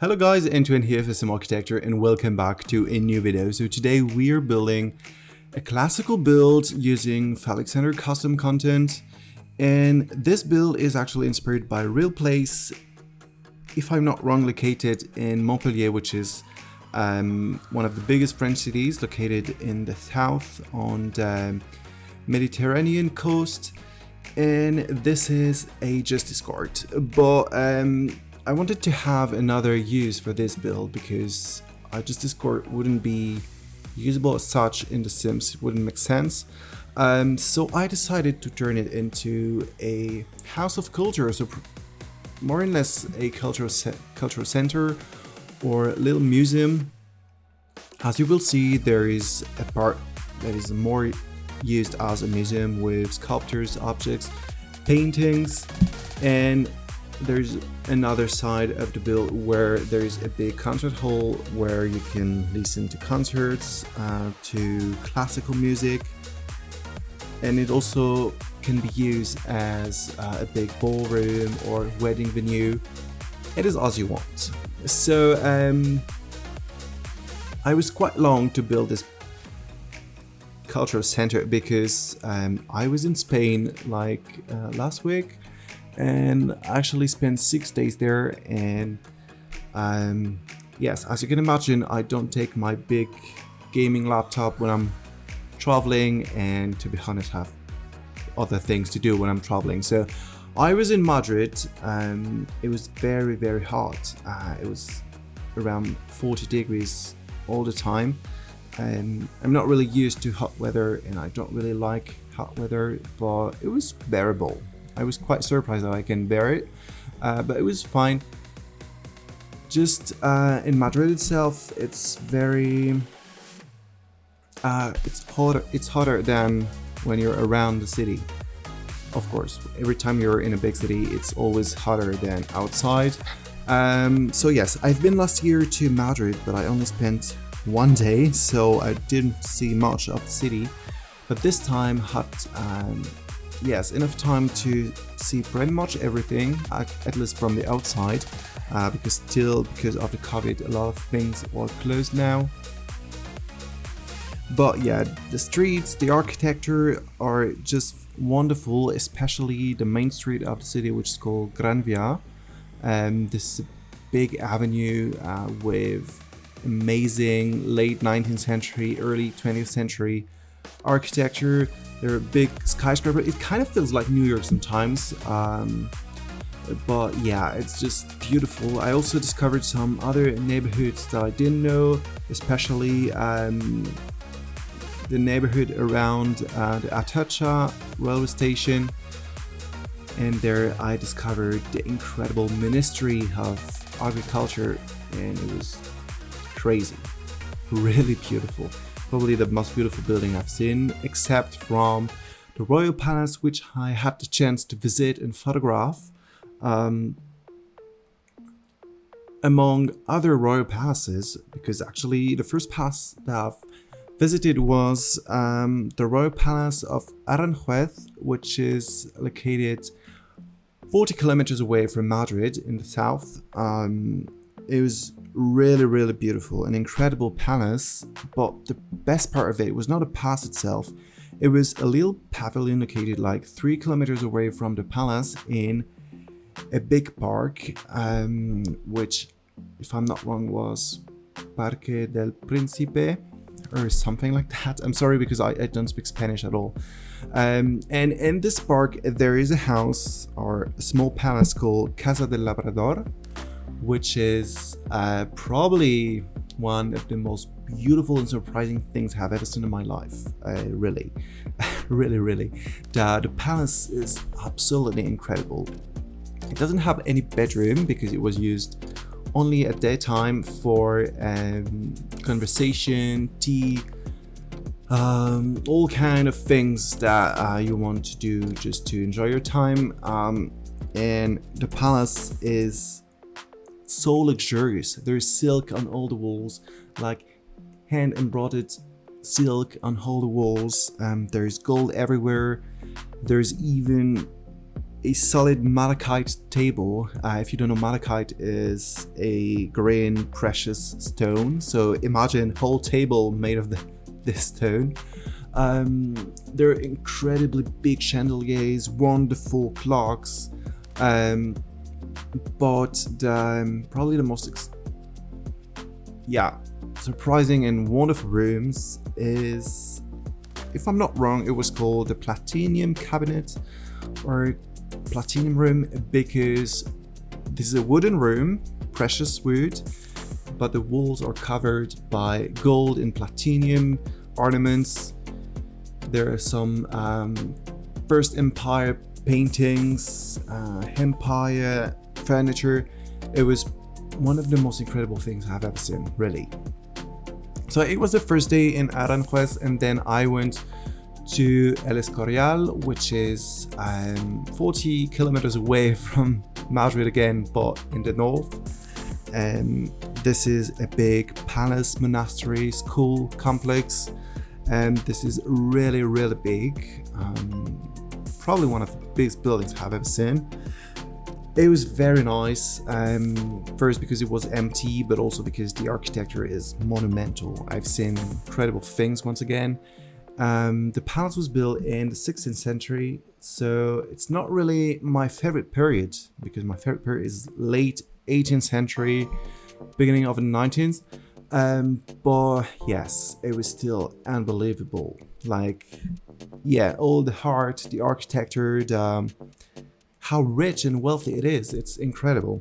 Hello guys, Antoine here for Simarchitecture and welcome back to a new video. So today we are building a classical build using Felixander custom content, and this build is actually inspired by a real place, if I'm not wrong, located in Montpellier, which is one of the biggest French cities located in the south on the Mediterranean coast. And this is a justice court, but I wanted to have another use for this build because a justice court wouldn't be usable as such in The Sims. It wouldn't make sense. So I decided to turn it into a house of culture, so more or less a cultural center or a little museum. As you will see, there is a part that is more used as a museum with sculptures, objects, paintings, and there's another side of the build where there's a big concert hall where you can listen to concerts, to classical music, and it also can be used as a big ballroom or wedding venue. It is as you want. So I was quite long to build this cultural center because I was in Spain like last week and actually spent 6 days there, and yes, as you can imagine, I don't take my big gaming laptop when I'm traveling, and to be honest, have other things to do when I'm traveling. So I was in Madrid, it was very hot. It was around 40 degrees all the time. I'm not really used to hot weather and I don't really like hot weather, but it was bearable. I was quite surprised that I can bear it, but it was fine. Just in Madrid itself, it's very it's hotter than when you're around the city. Of course, every time you're in a big city, it's always hotter than outside. So yes, I've been last year to Madrid, but I only spent 1 day, so I didn't see much of the city. But this time had yes, enough time to see pretty much everything, at least from the outside, because of the COVID, a lot of things are closed now. But yeah, the streets, the architecture are just wonderful, especially the main street of the city, which is called Gran Via. This is a big avenue with amazing late 19th century, early 20th century architecture. There are big skyscrapers. It kind of feels like New York sometimes, but yeah, it's just beautiful. I also discovered some other neighborhoods that I didn't know, especially the neighborhood around the Atocha railway station. And there I discovered the incredible Ministry of Agriculture, and it was crazy, really beautiful. Probably the most beautiful building I've seen, except from the Royal Palace, which I had the chance to visit and photograph. Among other royal palaces, because actually the first palace that I've visited was the Royal Palace of Aranjuez, which is located 40 kilometers away from Madrid in the south. It was really beautiful, an incredible palace, but the best part of it was not a palace itself. It was a little pavilion located like 3 kilometers away from the palace in a big park, which, if I'm not wrong, was Parque del Príncipe or something like that. I'm sorry because I don't speak Spanish at all. And in this park there is a house or a small palace called Casa del Labrador, which is probably one of the most beautiful and surprising things I've ever seen in my life. Really. The palace is absolutely incredible. It doesn't have any bedroom because it was used only at daytime for conversation, tea, all kind of things that you want to do just to enjoy your time. And the palace is so luxurious. There's silk on all the walls, like hand embroidered silk on all the walls. There's gold everywhere. There's even a solid malachite table. If you don't know, malachite is a green precious stone. So imagine a whole table made of this stone. There are incredibly big chandeliers, wonderful clocks, but probably the most surprising and wonderful rooms is, if I'm not wrong, it was called the Platinum Cabinet or Platinum Room, because this is a wooden room, precious wood, but the walls are covered by gold and platinum ornaments. There are some First Empire paintings, Empire furniture. It was one of the most incredible things I've ever seen, really. So it was the first day in Aranjuez, and then I went to El Escorial, which is 40 kilometers away from Madrid again, but in the north. This is a big palace, monastery, school complex, and this is really, really big. Probably one of the biggest buildings I've ever seen. It was very nice, first because it was empty, but also because the architecture is monumental. I've seen incredible things once again. The palace was built in the 16th century, so it's not really my favorite period, because my favorite period is late 18th century, beginning of the 19th. But yes, it was still unbelievable. Like, yeah, all the heart, the architecture, how rich and wealthy it is. It's incredible.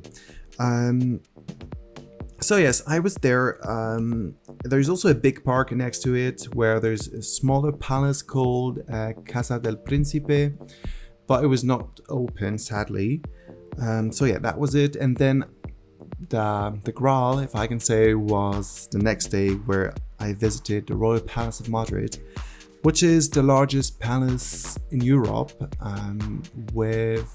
So yes, I was there. There's also a big park next to it where there's a smaller palace called Casa del Príncipe, but it was not open, sadly. So yeah, that was it. And then the Graal, if I can say, was the next day, where I visited the Royal Palace of Madrid, which is the largest palace in Europe, with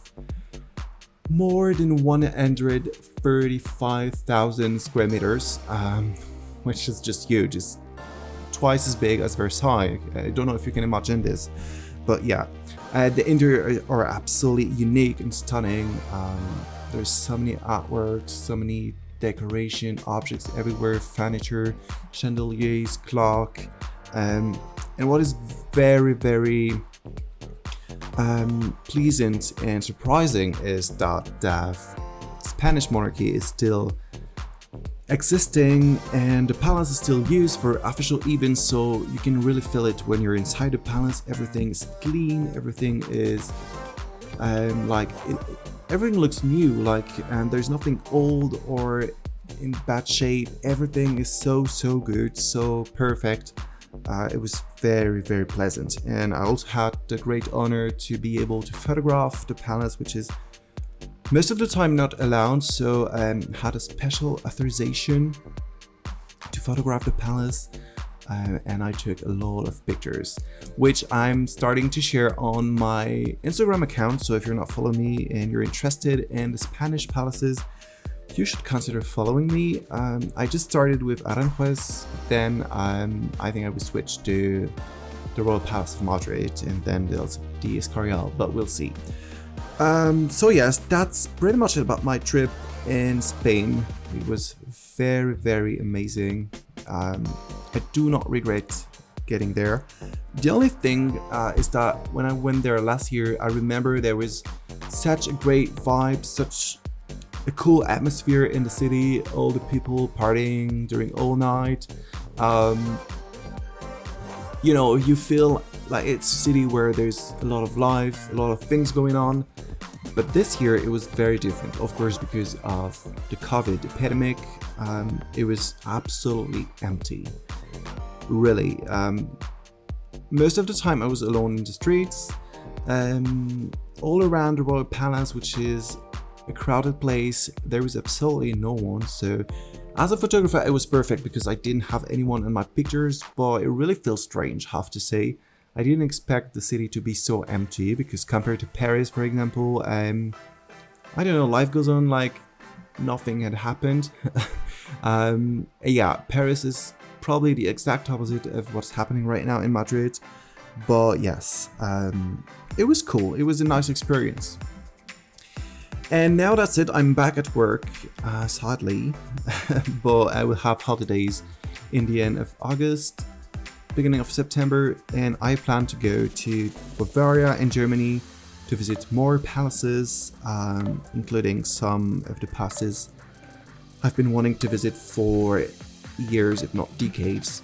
more than 135,000 square meters, which is just huge. It's twice as big as Versailles. I don't know if you can imagine this, but yeah, the interior are absolutely unique and stunning. There's so many artworks, so many decoration objects everywhere, furniture, chandeliers, clock, and what is very, very pleasant and surprising is that the Spanish monarchy is still existing and the palace is still used for official events, so you can really feel it when you're inside the palace. Everything is clean, everything is everything looks new, and there's nothing old or in bad shape. Everything is so good, so perfect. It was very, very pleasant, and I also had the great honor to be able to photograph the palace, which is most of the time not allowed, so had a special authorization to photograph the palace, and I took a lot of pictures, which I'm starting to share on my Instagram account. So if you're not following me and you're interested in the Spanish palaces, you should consider following me. I just started with Aranjuez, then I think I will switch to the Royal Palace of Madrid, and then there's the Escorial, but we'll see. So yes, that's pretty much it about my trip in Spain. It was very, very amazing. I do not regret getting there. The only thing is that when I went there last year, I remember there was such a great vibe, such a cool atmosphere in the city, all the people partying during all night. You feel like it's a city where there's a lot of life, a lot of things going on. But this year it was very different, of course, because of the COVID epidemic. It was absolutely empty, really. Most of the time I was alone in the streets, all around the Royal Palace, which is a crowded place. There was absolutely no one, so as a photographer it was perfect because I didn't have anyone in my pictures, but it really feels strange, I have to say. I didn't expect the city to be so empty, because compared to Paris, for example, I don't know, life goes on like nothing had happened. Yeah, Paris is probably the exact opposite of what's happening right now in Madrid, but yes, it was cool. It was a nice experience. And now that's it, I'm back at work, sadly, but I will have holidays in the end of August, beginning of September, and I plan to go to Bavaria in Germany to visit more palaces, including some of the palaces I've been wanting to visit for years, if not decades.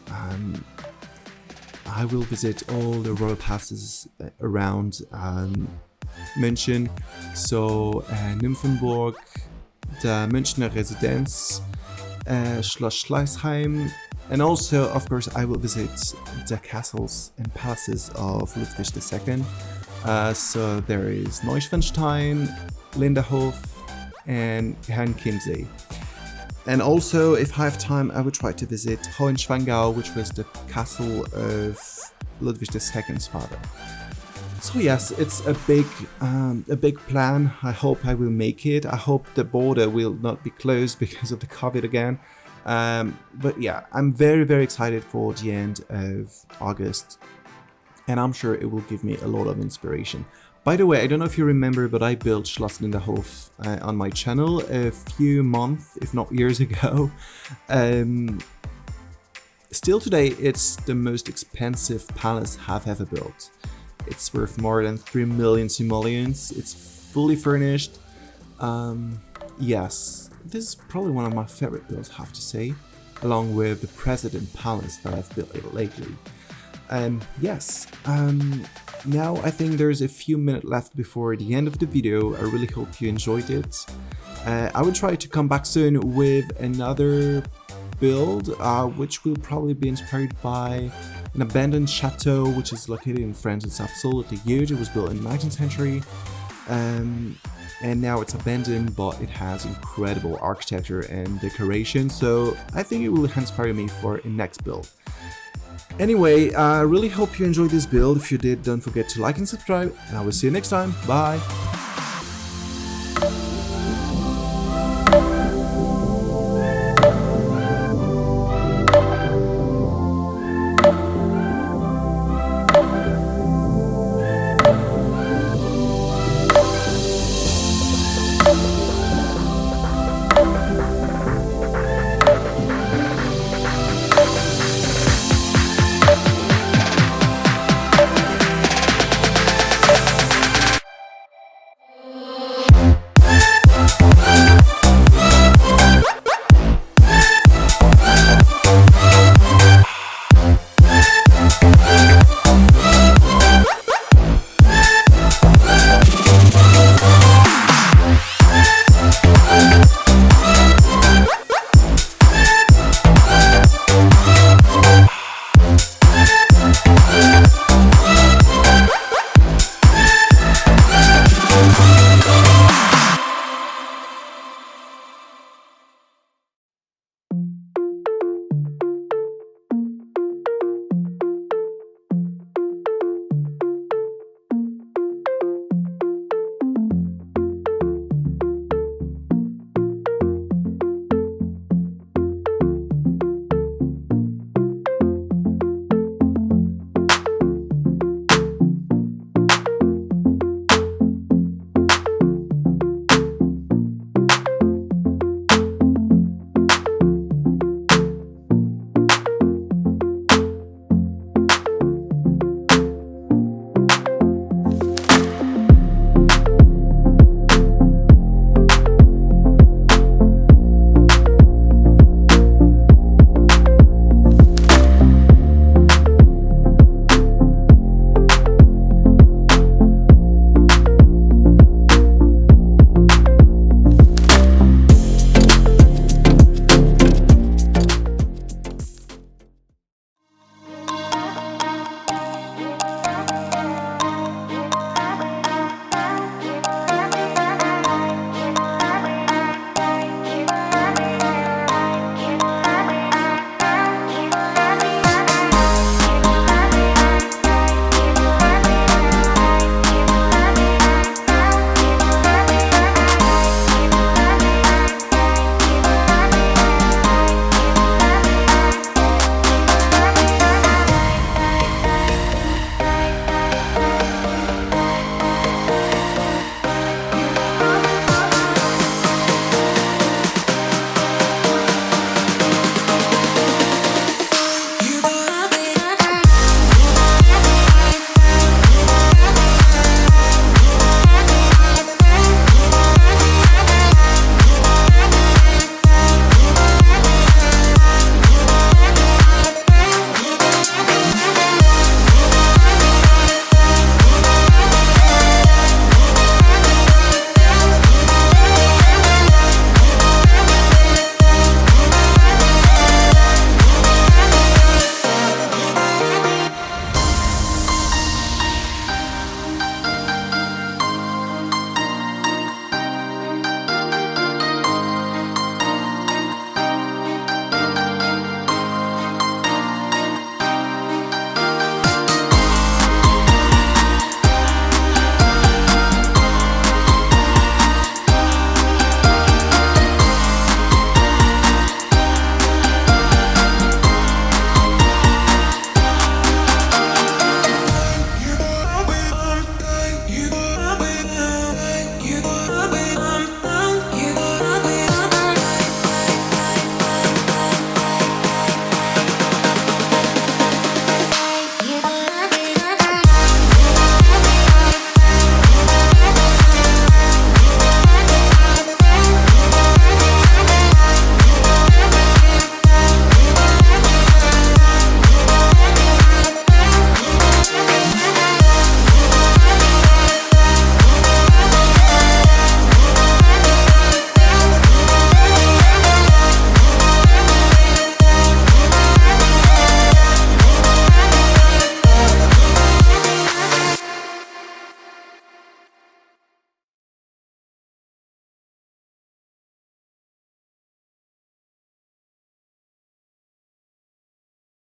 I will visit all the royal palaces around München, so Nymphenburg, the Münchner Residenz, Schloss Schleißheim, and also, of course, I will visit the castles and palaces of Ludwig II. So there is Neuschwanstein, Linderhof, and Herrenchiemsee. And also, if I have time, I will try to visit Hohenschwangau, which was the castle of Ludwig II's father. So yes, it's a big plan. I hope I will make it. I hope the border will not be closed because of the COVID again. But yeah, I'm very, very excited for the end of August, and I'm sure it will give me a lot of inspiration. By the way, I don't know if you remember, but I built Schloss Linderhof on my channel a few months, if not years ago. Still today, it's the most expensive palace I've ever built. It's worth more than 3 million simoleons. It's fully furnished. Yes, this is probably one of my favorite builds, I have to say, along with the President Palace that I've built lately. Yes, now I think there's a few minutes left before the end of the video. I really hope you enjoyed it. I will try to come back soon with another build, which will probably be inspired by an abandoned chateau, which is located in France. It's absolutely huge. It was built in the 19th century, and now it's abandoned, but it has incredible architecture and decoration, so I think it will inspire me for a next build. Anyway, I really hope you enjoyed this build. If you did, don't forget to like and subscribe, and I will see you next time. Bye!